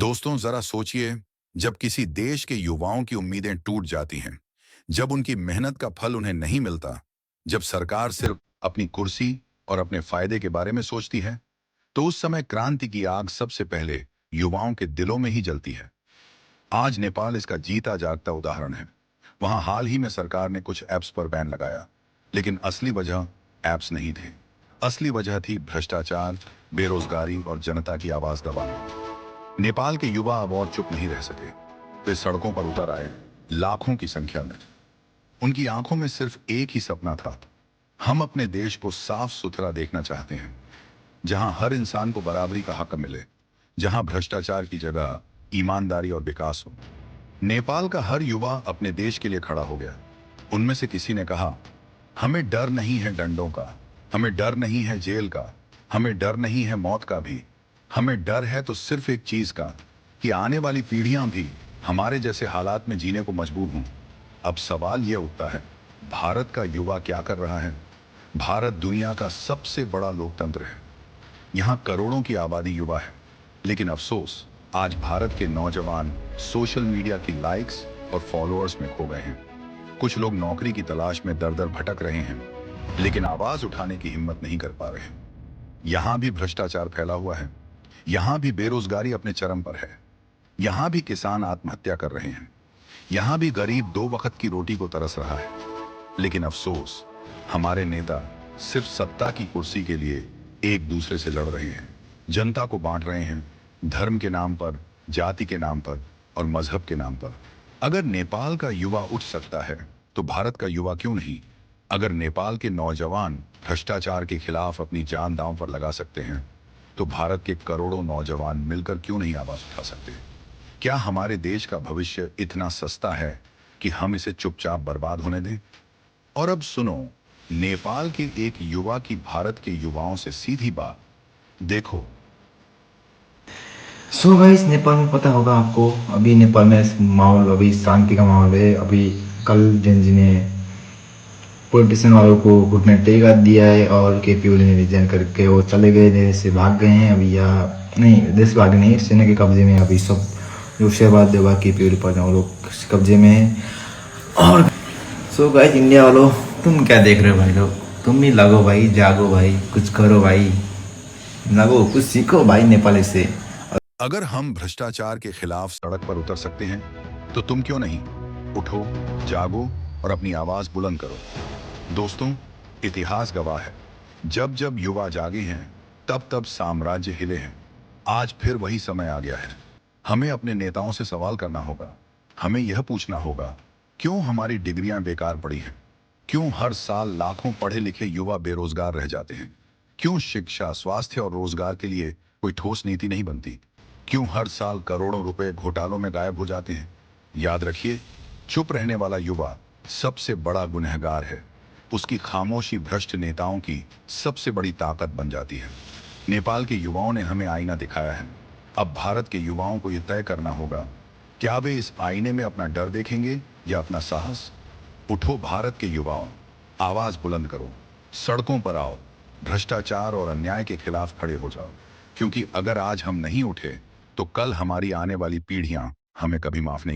दोस्तों जरा सोचिए, जब किसी देश के युवाओं की उम्मीदें टूट जाती हैं, जब उनकी मेहनत का फल उन्हें नहीं मिलता, जब सरकार सिर्फ अपनी कुर्सी और अपने फायदे के बारे में सोचती है, तो उस समय क्रांति की आग सबसे पहले युवाओं के दिलों में ही जलती है। आज नेपाल इसका जीता जागता उदाहरण है। वहां हाल ही में सरकार ने कुछ ऐप्स पर बैन लगाया, लेकिन असली वजह ऐप्स नहीं थे। असली वजह थी भ्रष्टाचार, बेरोजगारी और जनता की आवाज दबाना। नेपाल के युवा अब और चुप नहीं रह सके। वे सड़कों पर उतर आए, लाखों की संख्या में। उनकी आंखों में सिर्फ एक ही सपना था। हम अपने देश को साफ सुथरा देखना चाहते हैं, जहां हर इंसान को बराबरी का हक मिले, जहां भ्रष्टाचार की जगह ईमानदारी और विकास हो। नेपाल का हर युवा अपने देश के लिए खड़ा हो गया। उनमें से किसी ने कहा, हमें डर नहीं है डंडों का, हमें डर नहीं है जेल का, हमें डर नहीं है मौत का भी। हमें डर है तो सिर्फ एक चीज का, कि आने वाली पीढ़ियां भी हमारे जैसे हालात में जीने को मजबूर हों। अब सवाल यह उठता है, भारत का युवा क्या कर रहा है? भारत दुनिया का सबसे बड़ा लोकतंत्र है। यहाँ करोड़ों की आबादी युवा है, लेकिन अफसोस, आज भारत के नौजवान सोशल मीडिया की लाइक्स और फॉलोअर्स में खो गए हैं। कुछ लोग नौकरी की तलाश में दर दर भटक रहे हैं, लेकिन आवाज उठाने की हिम्मत नहीं कर पा रहे हैं। यहां भी भ्रष्टाचार फैला हुआ है, यहां भी बेरोजगारी अपने चरम पर है, यहां भी किसान आत्महत्या कर रहे हैं, यहां भी गरीब दो वक्त की रोटी को तरस रहा है। लेकिन अफसोस, हमारे नेता सिर्फ सत्ता की कुर्सी के लिए एक दूसरे से लड़ रहे हैं, जनता को बांट रहे हैं, धर्म के नाम पर, जाति के नाम पर और मजहब के नाम पर। अगर नेपाल का युवा उठ सकता है, तो भारत का युवा क्यों नहीं? अगर नेपाल के नौजवान भ्रष्टाचार के खिलाफ अपनी जान दांव पर लगा सकते हैं, तो भारत के करोड़ों नौजवान मिलकर क्यों नहीं आवाज उठा सकते? क्या हमारे देश का भविष्य इतना सस्ता है कि हम इसे चुपचाप बर्बाद होने दें? और अब सुनो, नेपाल के एक युवा की भारत के युवाओं से सीधी बात। देखो, सो गाइस नेपाल में पता होगा आपको। अभी नेपाल में माहौल अभी शांति का माहौल है। अभी कल जेनजी ने पॉलिटिशियन वालों को घुटने टेका दिया है और केपी ओली ने रिजाइन करके वो चले गए, देश से भाग गए हैं अभी। या नहीं, देश भागे नहीं, सेना के कब्जे में है अभी सब। जो शहबाज देवा केपी ओली पर वो लोग कब्जे में है। और सो गाइस इंडिया वालों, तुम क्या देख रहे हो भाई लोग? तुम भी लगो भाई, जागो भाई, कुछ करो भाई, लगो कुछ सीखो भाई नेपाली से। अगर हम भ्रष्टाचार के खिलाफ सड़क पर उतर सकते हैं, तो तुम क्यों नहीं? उठो, जागो और अपनी आवाज बुलंद करो। दोस्तों, इतिहास गवाह है, जब जब युवा जागे हैं, तब तब साम्राज्य हिले हैं। आज फिर वही समय आ गया है। हमें अपने नेताओं से सवाल करना होगा। हमें यह पूछना होगा, क्यों हमारी डिग्रियां बेकार पड़ी हैं? क्यों हर साल लाखों पढ़े लिखे युवा बेरोजगार रह जाते हैं? क्यों शिक्षा, स्वास्थ्य और रोजगार के लिए कोई ठोस नीति नहीं बनती? क्यों हर साल करोड़ों रुपए घोटालों में गायब हो जाते हैं? याद रखिए, चुप रहने वाला युवा सबसे बड़ा गुनहगार है। उसकी खामोशी भ्रष्ट नेताओं की सबसे बड़ी ताकत बन जाती है। नेपाल के युवाओं ने हमें आईना दिखाया है। अब भारत के युवाओं को यह तय करना होगा, क्या वे इस आईने में अपना डर देखेंगे या अपना साहस? उठो भारत के युवाओं, आवाज बुलंद करो, सड़कों पर आओ, भ्रष्टाचार और अन्याय के खिलाफ खड़े हो जाओ। क्योंकि अगर आज हम नहीं उठे, तो कल हमारी आने वाली पीढ़ियां हमें कभी माफ नहीं करेंगी।